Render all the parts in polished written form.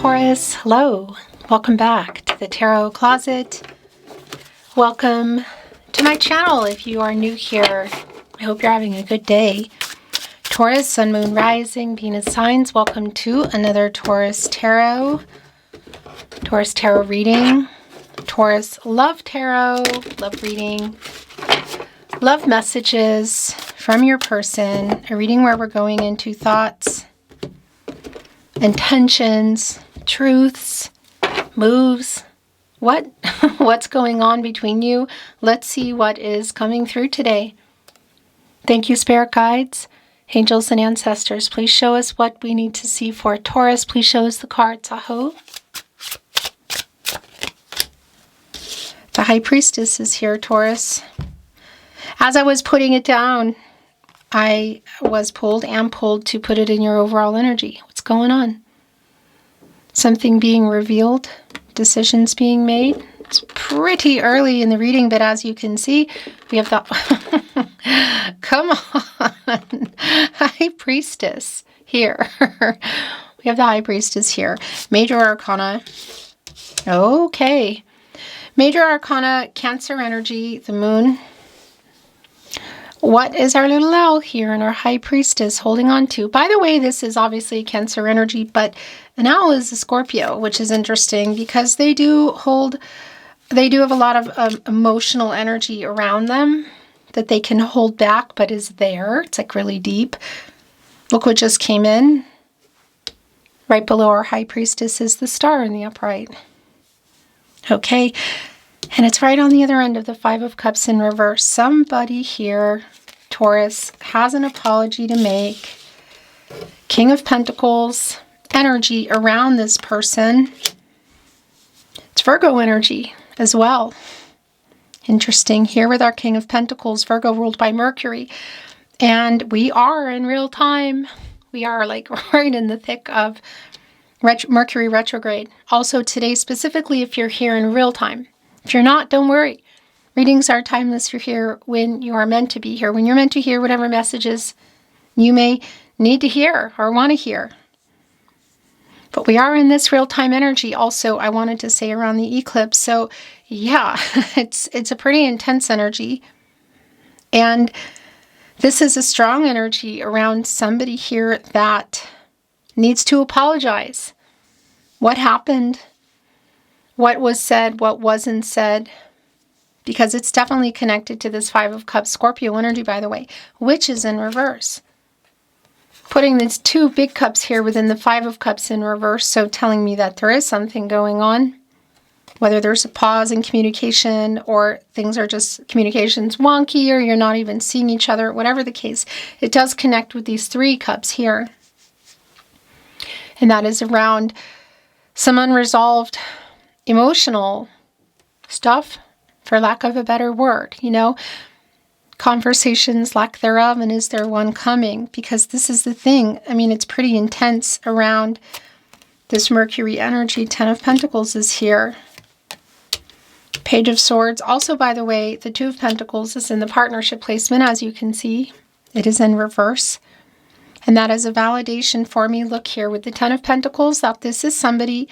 Taurus, hello. Welcome back to the Tarot Closet. Welcome to my channel if you are new here. I hope you're having a good day. Taurus, Sun, Moon, Rising, Venus signs. Welcome to another Taurus Tarot Reading. Taurus Love Tarot, love reading, love messages from your person. A reading where we're going into thoughts, intentions, truths, moves, what's going on between you. Let's see what is coming through today. Thank you, spirit guides, angels, and ancestors. Please show us what we need to see for Taurus. Please show us the cards. Aho. The High Priestess is here, Taurus. As I was putting it down, I was pulled to put it in your overall energy. What's going on? Something being revealed, decisions being made. It's pretty early in the reading, but as you can see, we have the come on, High Priestess here. We have the High Priestess here. Major Arcana. Okay. Major Arcana, Cancer energy, the Moon. What is our little owl here and our High Priestess holding on to? By the way, this is obviously Cancer energy, but an owl is a Scorpio, which is interesting because they do have a lot of emotional energy around them that they can hold back, but is there. It's like really deep. Look what just came in. Right below our High Priestess is the star in the upright. Okay. And it's right on the other end of the Five of Cups in reverse. Somebody here, Taurus, has an apology to make. King of Pentacles energy around this person. It's Virgo energy as well. Interesting. Here with our King of Pentacles, Virgo ruled by Mercury. And we are in real time. We are like right in the thick of Mercury retrograde. Also today, specifically if you're here in real time. If you're not, don't worry. Readings are timeless. You're here when you are meant to be here. When you're meant to hear whatever messages you may need to hear or want to hear. But we are in this real-time energy also, I wanted to say, around the eclipse. So yeah, it's a pretty intense energy. And this is a strong energy around somebody here that needs to apologize. What happened? What was said, what wasn't said, because it's definitely connected to this Five of Cups Scorpio energy, by the way, which is in reverse. Putting these two big cups here within the Five of Cups in reverse, so telling me that there is something going on, whether there's a pause in communication or things are just, communication's wonky or you're not even seeing each other, whatever the case, it does connect with these three cups here. And that is around some unresolved emotional stuff, for lack of a better word, conversations, lack thereof, and is there one coming? Because this is the thing. I mean, it's pretty intense around this Mercury energy. Ten of Pentacles is here. Page of Swords. Also, by the way, the Two of Pentacles is in the partnership placement, as you can see. It is in reverse. And that is a validation for me. Look here with the Ten of Pentacles, that this is somebody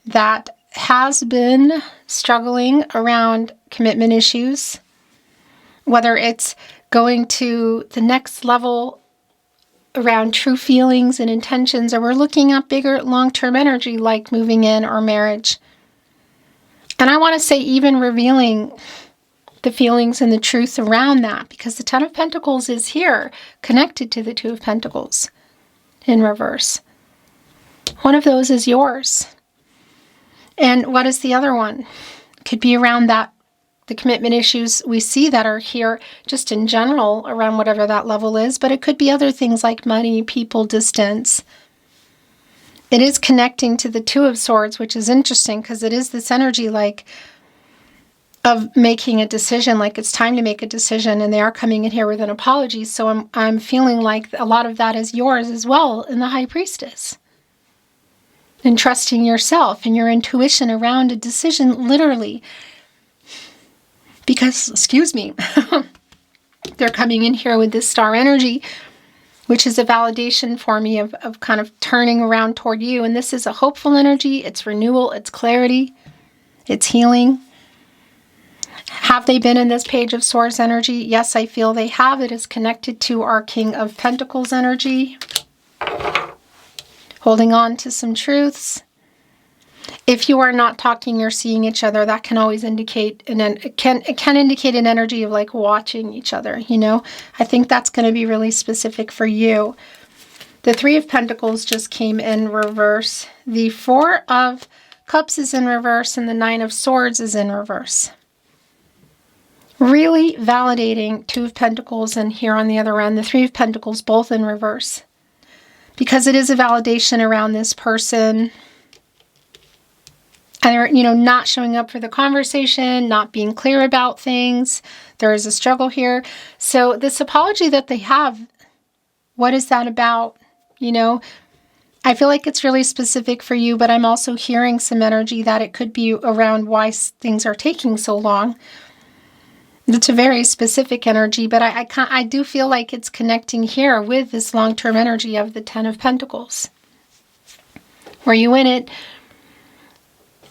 that has been struggling around commitment issues, whether it's going to the next level around true feelings and intentions, or we're looking at bigger long-term energy like moving in or marriage. And I want to say even revealing the feelings and the truth around that, because the Ten of Pentacles is here connected to the Two of Pentacles in reverse. One of those is yours. And what is the other one? Could be around that, the commitment issues we see that are here just in general around whatever that level is, but it could be other things like money, people, distance. It is connecting to the Two of Swords, which is interesting because it is this energy like of making a decision, like it's time to make a decision, and they are coming in here with an apology. So I'm feeling like a lot of that is yours as well in the High Priestess. And trusting yourself and your intuition around a decision, literally. Because, excuse me, they're coming in here with this star energy. which is a validation for me of kind of turning around toward you. And this is a hopeful energy. It's renewal. It's clarity. It's healing. Have they been in this Page of Swords energy? Yes, I feel they have. It is connected to our King of Pentacles energy. Holding on to some truths. If you are not talking or seeing each other, that can always indicate, it can indicate an energy of like watching each other, you know. I think that's going to be really specific for you. The Three of Pentacles just came in reverse. The Four of Cups is in reverse, and the Nine of Swords is in reverse. Really validating Two of Pentacles, and here on the other end, the Three of Pentacles, both in reverse. Because it is a validation around this person. Either, you know, not showing up for the conversation, not being clear about things. There is a struggle here. So this apology that they have, what is that about? You know, I feel like it's really specific for you, but I'm also hearing some energy that it could be around why things are taking so long. It's a very specific energy, but I do feel like it's connecting here with this long-term energy of the Ten of Pentacles. Were you in it?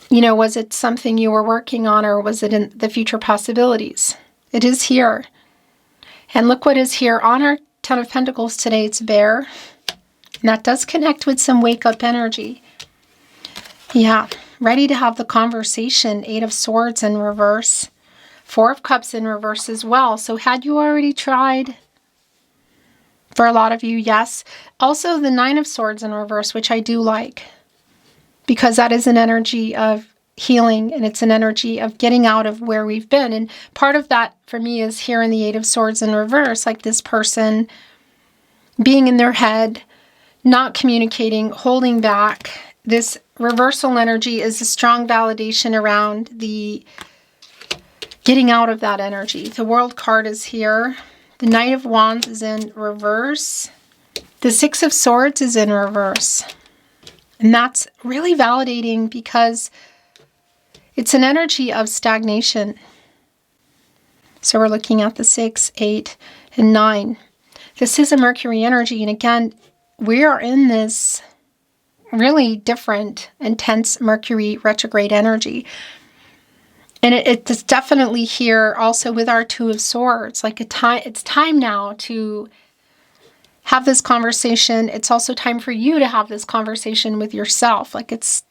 You know, was it something you were working on, or was it in the future possibilities? It is here. And look what is here on our Ten of Pentacles today. It's Bear. And that does connect with some wake-up energy. Yeah, ready to have the conversation. Eight of Swords in reverse. Four of Cups in reverse as well. So had you already tried? For a lot of you, yes. Also the Nine of Swords in reverse, which I do like. Because that is an energy of healing, and it's an energy of getting out of where we've been. And part of that for me is here in the Eight of Swords in reverse, like this person being in their head, not communicating, holding back. This reversal energy is a strong validation around the getting out of that energy. The World card is here. The Knight of Wands is in reverse. The Six of Swords is in reverse. And that's really validating because it's an energy of stagnation. So we're looking at the 6, 8, and 9. This is a Mercury energy. And again, we are in this really different, intense Mercury retrograde energy. And it's definitely here also with our Two of Swords. Like it's time now to have this conversation. It's also time for you to have this conversation with yourself. Like it's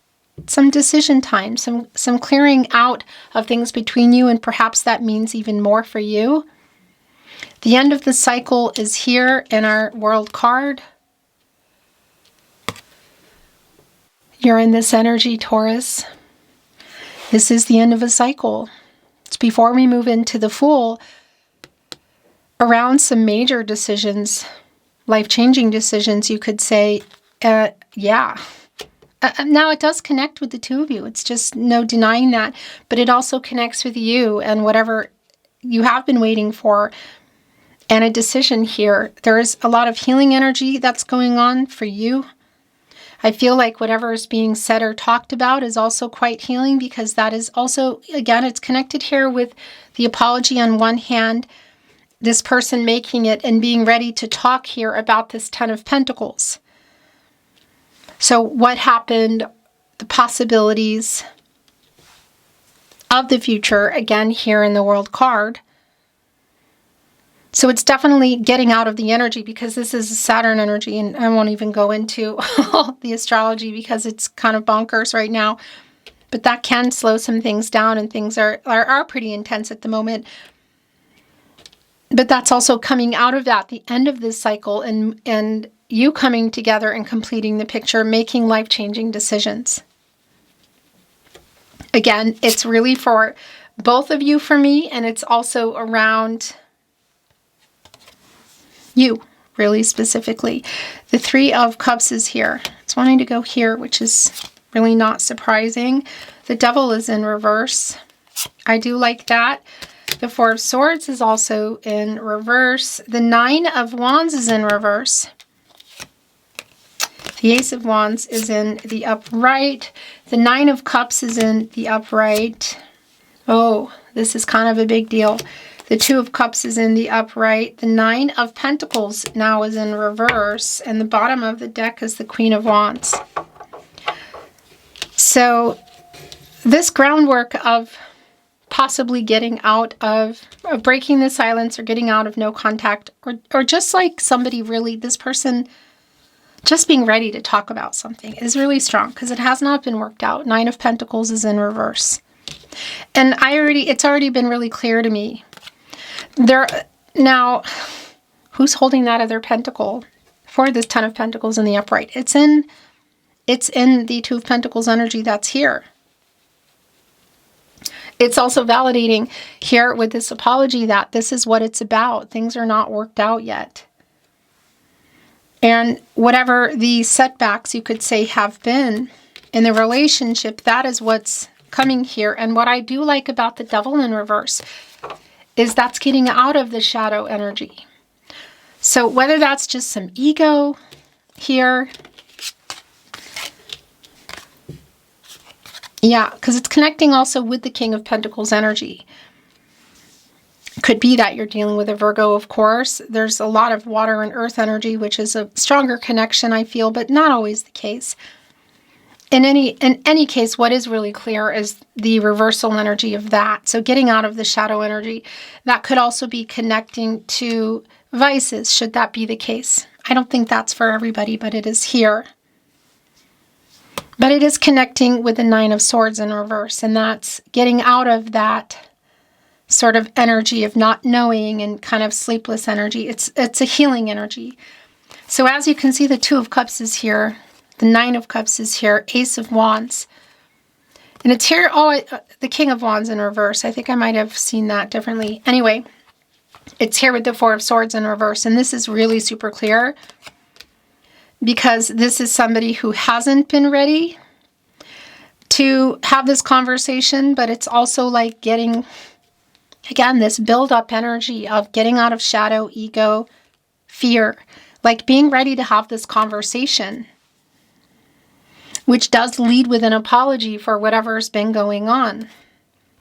some decision time, some clearing out of things between you, and perhaps that means even more for you. The end of the cycle is here in our World card. You're in this energy, Taurus. This is the end of a cycle. It's before we move into the Fool, around some major decisions, life-changing decisions, you could say, yeah. Now, it does connect with the two of you. It's just no denying that. But it also connects with you and whatever you have been waiting for, and a decision here. There is a lot of healing energy that's going on for you. I feel like whatever is being said or talked about is also quite healing, because that is also, again, it's connected here with the apology on one hand, this person making it and being ready to talk here about this Ten of Pentacles. So what happened, the possibilities of the future, again, here in the World card. So it's definitely getting out of the energy, because this is a Saturn energy, and I won't even go into the astrology because it's kind of bonkers right now. But that can slow some things down, and things are pretty intense at the moment. But that's also coming out of that, the end of this cycle, and you coming together and completing the picture, making life-changing decisions. Again, it's really for both of you for me, and it's also around you, really specifically. The Three of Cups is here. It's wanting to go here, which is really not surprising. The Devil is in reverse. I do like that. The Four of Swords is also in reverse. The Nine of Wands is in reverse. The Ace of Wands is in the upright. The Nine of Cups is in the upright. Oh, this is kind of a big deal. The Two of Cups is in the upright. The Nine of Pentacles now is in reverse. And the bottom of the deck is the Queen of Wands. So this groundwork of possibly getting out of breaking the silence, or getting out of no contact, or just like somebody really, this person just being ready to talk about something is really strong, because it has not been worked out. Nine of Pentacles is in reverse. And it's already been really clear to me. Now, who's holding that other pentacle for this Ten of Pentacles in the upright? It's in the Two of Pentacles energy that's here. It's also validating here with this apology that this is what it's about. Things are not worked out yet. And whatever the setbacks, you could say, have been in the relationship, that is what's coming here. And what I do like about the Devil in reverse is that's getting out of the shadow energy. So whether that's just some ego here, yeah, because it's connecting also with the King of Pentacles energy. Could be that you're dealing with a Virgo, of course. There's a lot of water and earth energy, which is a stronger connection, I feel, but not always the case. In any case, what is really clear is the reversal energy of that. So getting out of the shadow energy, that could also be connecting to vices, should that be the case. I don't think that's for everybody, but it is here. But it is connecting with the Nine of Swords in reverse, and that's getting out of that sort of energy of not knowing and kind of sleepless energy. It's a healing energy. So as you can see, the Two of Cups is here. The Nine of Cups is here. Ace of Wands. And it's here, the King of Wands in reverse. I think I might have seen that differently. Anyway, it's here with the Four of Swords in reverse. And this is really super clear, because this is somebody who hasn't been ready to have this conversation, but it's also like getting, again, this build-up energy of getting out of shadow, ego, fear, like being ready to have this conversation, which does lead with an apology for whatever's been going on.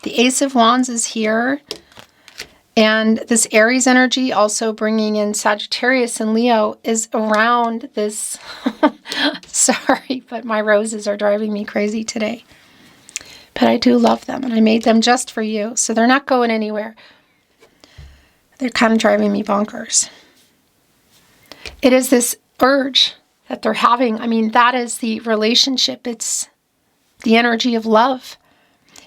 The Ace of Wands is here. And this Aries energy, also bringing in Sagittarius and Leo, is around this. Sorry, but my roses are driving me crazy today. But I do love them, and I made them just for you. So they're not going anywhere. They're kind of driving me bonkers. It is this urge that they're having. I mean, that is the relationship. It's the energy of love.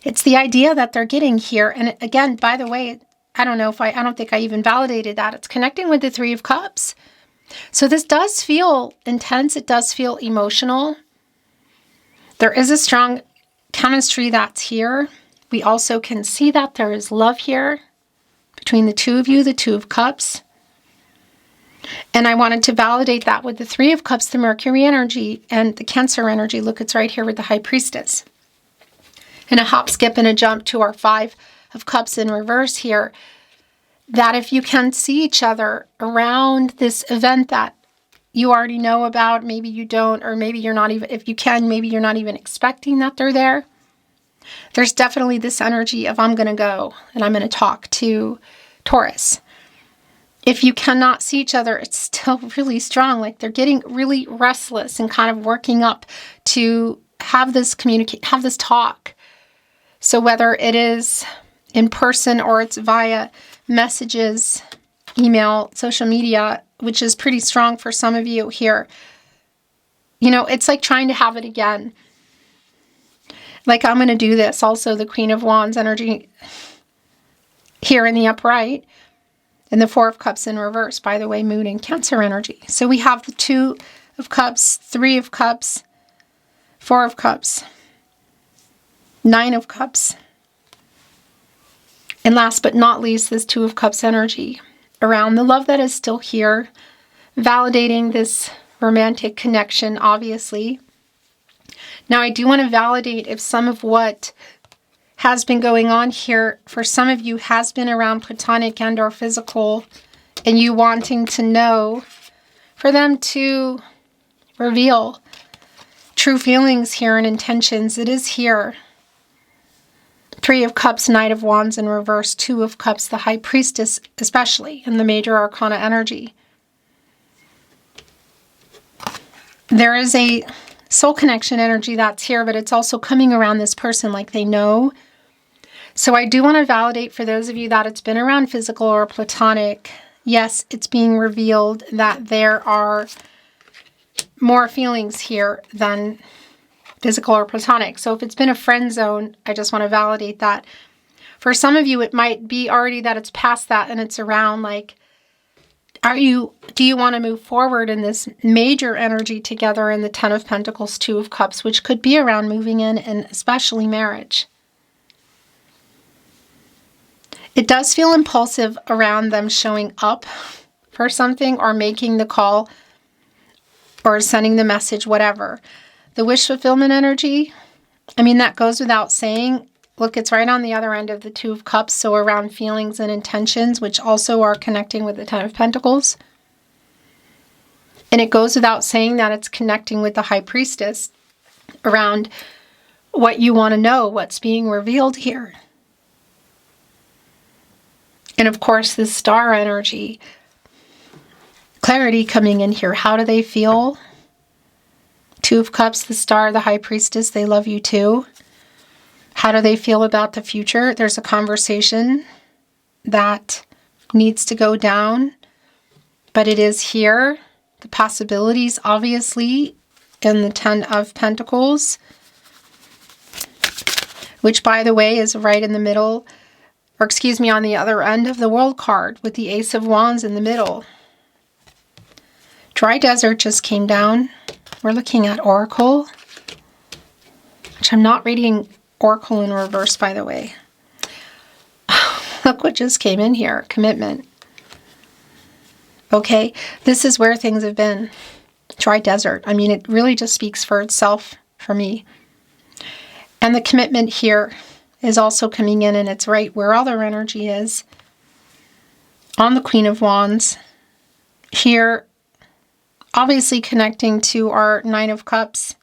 It's the idea that they're getting here. And again, by the way, I don't think I even validated that. It's connecting with the Three of Cups. So this does feel intense. It does feel emotional. There is a strong chemistry that's here. We also can see that there is love here between the two of you, the Two of Cups. And I wanted to validate that with the Three of Cups, the Mercury energy, and the Cancer energy. Look, it's right here with the High Priestess. And a hop, skip, and a jump to our Five of Cups in reverse here, that if you can see each other around this event that you already know about, maybe you don't, or maybe you're not even, if you can, maybe you're not even expecting that they're there. There's definitely this energy of I'm going to go and I'm going to talk to Taurus. If you cannot see each other, it's still really strong. Like they're getting really restless and kind of working up to have this have this talk. So whether it is in person or it's via messages, email, social media, which is pretty strong for some of you here. You know, it's like trying to have it again. Like I'm going to do this. Also, the Queen of Wands energy here in the upright. And the Four of Cups in reverse, by the way, Moon and Cancer energy. So we have the Two of Cups, Three of Cups, Four of Cups, Nine of Cups. And last but not least, this Two of Cups energy around the love that is still here, validating this romantic connection, obviously. Now, I do want to validate if some of what has been going on here for some of you has been around platonic and or physical, and you wanting to know, for them to reveal true feelings here and intentions. It is here. Three of Cups, Knight of Wands in reverse, Two of Cups, the High Priestess, especially in the major arcana energy. There is a soul connection energy that's here, but it's also coming around this person like they know. So I do want to validate for those of you that it's been around physical or platonic. Yes, it's being revealed that there are more feelings here than physical or platonic. So if it's been a friend zone, I just want to validate that. For some of you, it might be already that it's past that and it's around like, do you want to move forward in this major energy together in the Ten of Pentacles, Two of Cups, which could be around moving in and especially marriage. It does feel impulsive around them showing up for something or making the call or sending the message, whatever. The wish fulfillment energy, I mean, that goes without saying. Look, it's right on the other end of the Two of Cups, so around feelings and intentions, which also are connecting with the Ten of Pentacles. And it goes without saying that it's connecting with the High Priestess around what you want to know, what's being revealed here. And of course, the Star energy, clarity coming in here. How do they feel? Two of Cups, the Star, the High Priestess, they love you too. How do they feel about the future? There's a conversation that needs to go down, but it is here. The possibilities, obviously, in the Ten of Pentacles, which, by the way, is right in the middle, or excuse me, on the other end of the World card with the Ace of Wands in the middle. Dry Desert just came down. We're looking at Oracle, which I'm not reading Oracle in reverse, by the way. Look what just came in here. Commitment. Okay, this is where things have been. Dry desert. I mean, it really just speaks for itself for me. And the commitment here is also coming in, and it's right where all their energy is. On the Queen of Wands. Here, obviously connecting to our Nine of Cups.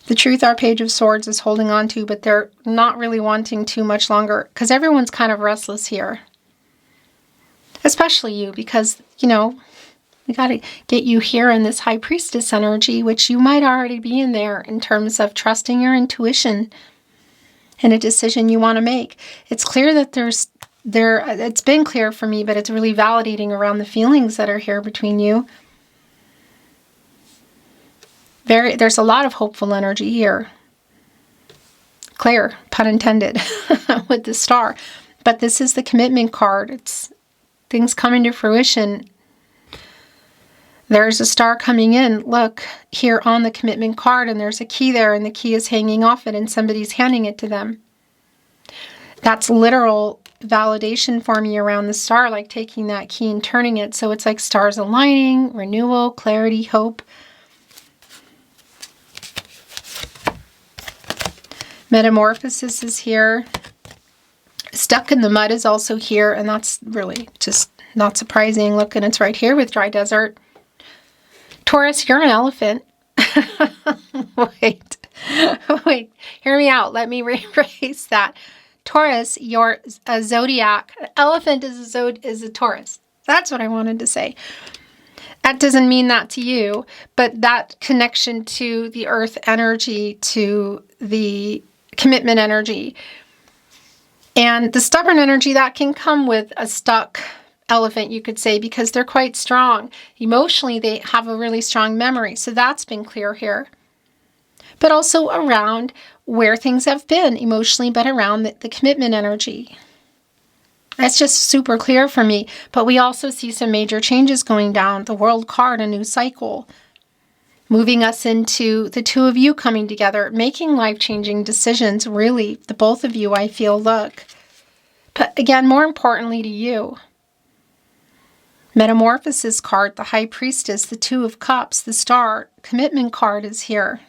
The Truth, our Page of Swords, is holding on to, but they're not really wanting too much longer because everyone's kind of restless here. Especially you, because, you know, we got to get you here in this High Priestess energy, which you might already be in there in terms of trusting your intuition and a decision you want to make. It's clear that it's been clear for me, but it's really validating around the feelings that are here between you. There's a lot of hopeful energy here. Clear, pun intended, with the Star. But this is the commitment card. It's things coming to fruition. There's a star coming in. Look, here on the commitment card, and there's a key there, and the key is hanging off it, and somebody's handing it to them. That's literal validation for me around the star, like taking that key and turning it. So it's like stars aligning, renewal, clarity, hope. Metamorphosis is here. Stuck in the Mud is also here, and that's really just not surprising. Look, and it's right here with Dry Desert. Taurus, you're an elephant. Wait, hear me out. Let me rephrase that. Taurus, you're a zodiac. Elephant is a Taurus. That's what I wanted to say. That doesn't mean that to you, but that connection to the earth energy, to the commitment energy, and the stubborn energy that can come with a stuck elephant, you could say, because they're quite strong. Emotionally, they have a really strong memory. So that's been clear here. But also around where things have been emotionally, but around the commitment energy. That's just super clear for me. But we also see some major changes going down. The World card, a new cycle. Moving us into the two of you coming together, making life-changing decisions, really. The both of you, I feel, look. But again, more importantly to you. Metamorphosis card, the High Priestess, the Two of Cups, the Star, commitment card is here.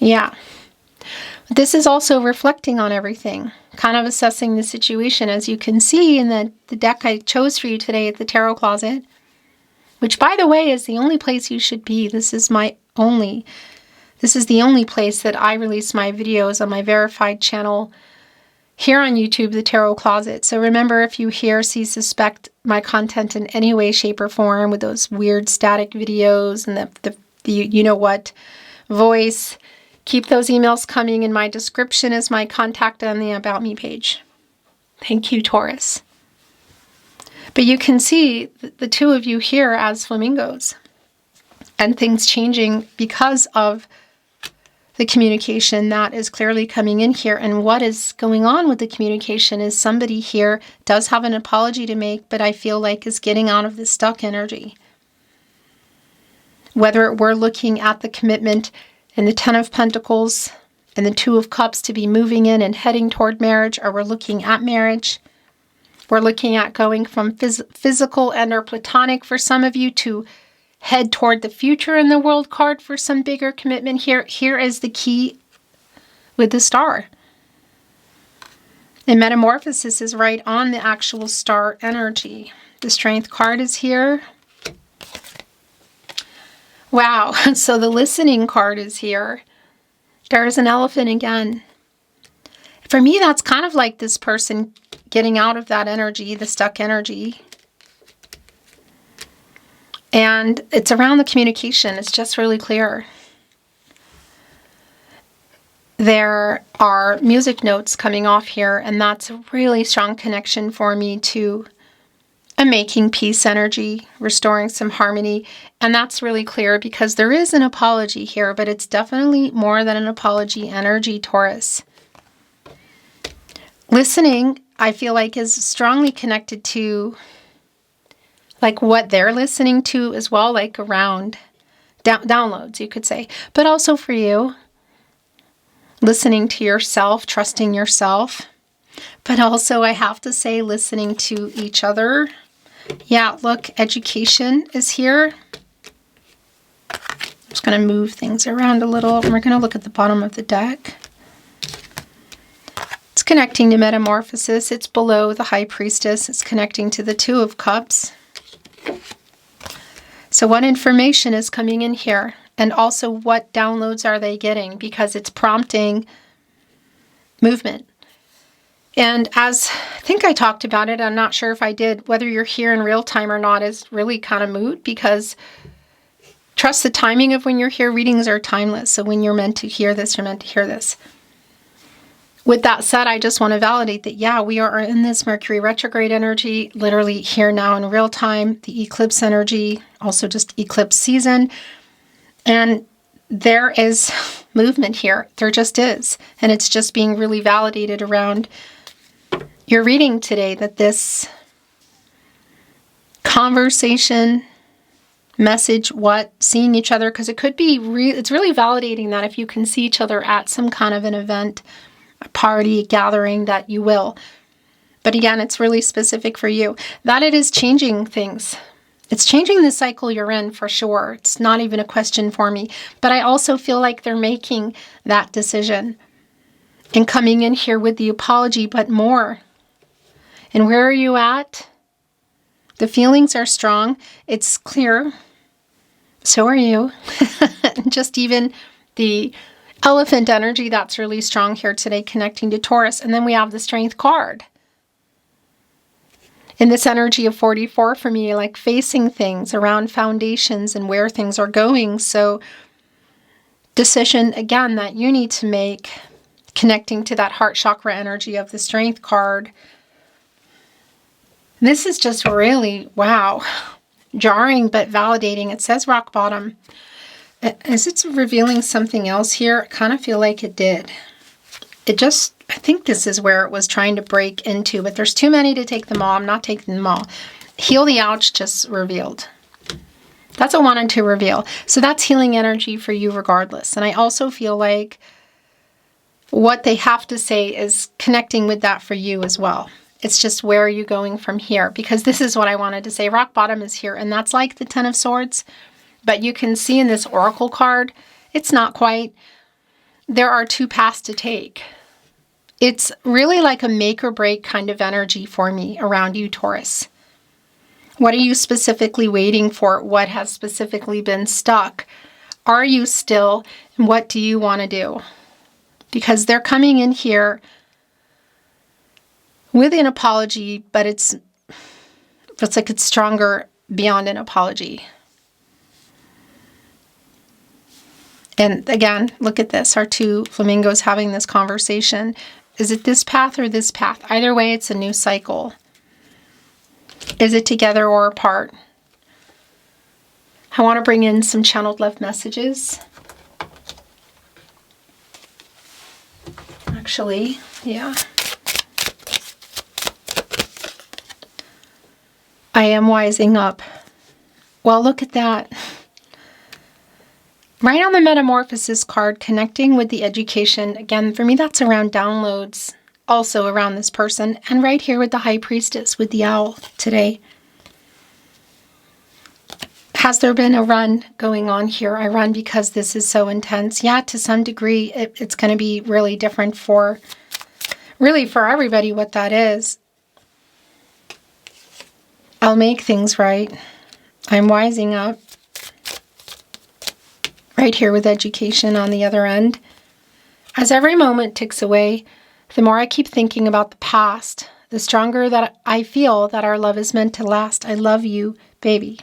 Yeah. This is also reflecting on everything, kind of assessing the situation, as you can see in the deck I chose for you today at the Tarot Closet, which, by the way, is the only place you should be. This is my only This is the only place that I release my videos on my verified channel here on YouTube, The Tarot Closet. So remember, if you see, suspect my content in any way, shape, or form with those weird static videos and the you know what voice, keep those emails coming. In my description is my contact on the About Me page. Thank you, Taurus. But you can see the two of you here as flamingos and things changing because of the communication that is clearly coming in here. And what is going on with the communication is somebody here does have an apology to make, but I feel like is getting out of this stuck energy. Whether we're looking at the commitment in the Ten of Pentacles and the Two of Cups to be moving in and heading toward marriage, or we're looking at marriage, we're looking at going from physical and or platonic for some of you to head toward the future in the World card for some bigger commitment here. Here is the key with the star. And Metamorphosis is right on the actual star energy. The Strength card is here. Wow, so the Listening card is here. There's an elephant again. For me, that's kind of like this person getting out of that energy, the stuck energy. And it's around the communication. It's just really clear. There are music notes coming off here, and that's a really strong connection for me to a making peace energy, restoring some harmony. And that's really clear because there is an apology here, but it's definitely more than an apology energy, Taurus. Listening, I feel like, is strongly connected to like what they're listening to as well, like around downloads, you could say. But also for you, listening to yourself, trusting yourself. But also, I have to say, listening to each other. Yeah, look, education is here. I'm just going to move things around a little. And we're going to look at the bottom of the deck. It's connecting to Metamorphosis. It's below the High Priestess. It's connecting to the Two of Cups. So what information is coming in here? And also what downloads are they getting? Because it's prompting movement. And as I think I talked about it, I'm not sure if I did, whether you're here in real time or not is really kind of moot, because trust the timing of when you're here. Readings are timeless. So when you're meant to hear this, you're meant to hear this. With that said, I just want to validate that, yeah, we are in this Mercury retrograde energy, literally here now in real time, the eclipse energy, also just eclipse season. And there is movement here. There just is. And it's just being really validated around your reading today, that this conversation, message, seeing each other, because it could be, it's really validating that if you can see each other at some kind of an event, a party, a gathering, that you will. But again, it's really specific for you. That it is changing things. It's changing the cycle you're in for sure. It's not even a question for me. But I also feel like they're making that decision and coming in here with the apology, but more. And where are you at? The feelings are strong. It's clear. So are you. Just even the elephant energy, that's really strong here today, connecting to Taurus. And then we have the Strength card. In this energy of 44 for me, like facing things around foundations and where things are going. So decision, again, that you need to make, connecting to that heart chakra energy of the Strength card. This is just really, wow, jarring but validating. It says rock bottom. Is it revealing something else here? I kind of feel like it did. It just, I think this is where it was trying to break into, but there's too many to take them all. I'm not taking them all. Heal the ouch just revealed. That's what I wanted to reveal. So that's healing energy for you regardless. And I also feel like what they have to say is connecting with that for you as well. It's just, where are you going from here? Because this is what I wanted to say. Rock bottom is here, and that's like the Ten of Swords. But you can see in this Oracle card, it's not quite. There are two paths to take. It's really like a make or break kind of energy for me around you, Taurus. What are you specifically waiting for? What has specifically been stuck? are you still, and what do you want to do? Because they're coming in here with an apology, but it's like it's stronger beyond an apology. And again, look at this, our two flamingos having this conversation. Is it this path or this path? Either way, it's a new cycle. Is it together or apart? I want to bring in some channeled love messages. Actually, yeah. I am wising up. Well, look at that. Right on the Metamorphosis card, connecting with the education. Again, for me, that's around downloads, also around this person. And right here with the High Priestess, with the owl today. Has there been a run going on here? I run because this is so intense. Yeah, to some degree, it's going to be really different for everybody what that is. I'll make things right. I'm wising up. Right here with education on the other end. As every moment ticks away, the more I keep thinking about the past, the stronger that I feel that our love is meant to last. I love you, baby.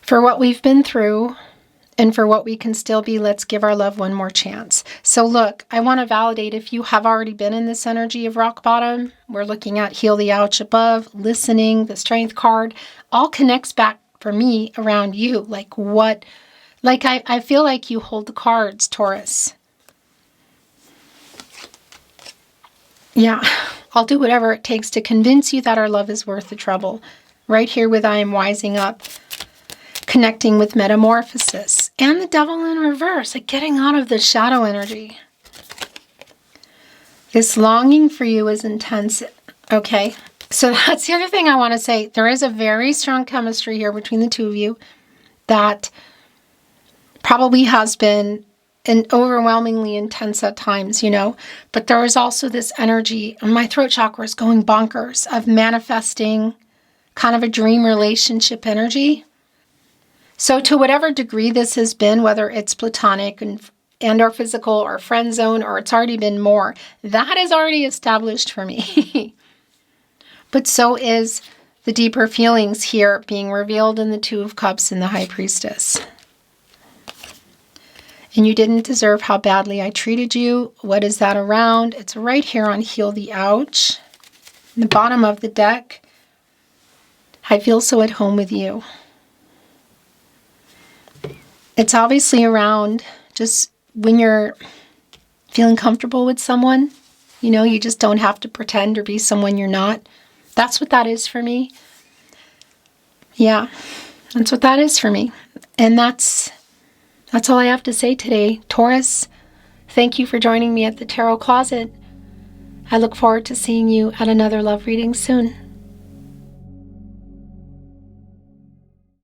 For what we've been through and for what we can still be, let's give our love one more chance. So look, I want to validate if you have already been in this energy of rock bottom. We're looking at heal the ouch above, listening, the strength card, all connects back for me around you. Like what, like I feel like you hold the cards, Taurus. Yeah, I'll do whatever it takes to convince you that our love is worth the trouble. Right here with I am wising up, connecting with Metamorphosis, and the Devil in reverse, like getting out of the shadow energy. This longing for you is intense. Okay, so that's the other thing I want to say. There is a very strong chemistry here between the two of you that probably has been overwhelmingly intense at times, you know, but there is also this energy, and my throat chakra is going bonkers, of manifesting kind of a dream relationship energy. So to whatever degree this has been, whether it's platonic and or physical or friend zone, or it's already been more, that is already established for me. But so is the deeper feelings here being revealed in the Two of Cups and the High Priestess. And you didn't deserve how badly I treated you. What is that around? It's right here on Heal the Ouch. In the bottom of the deck. I feel so at home with you. It's obviously around just when you're feeling comfortable with someone. You know, you just don't have to pretend or be someone you're not. That's what that is for me. Yeah, that's what that is for me. And that's all I have to say today. Taurus, thank you for joining me at the Tarot Closet. I look forward to seeing you at another love reading soon.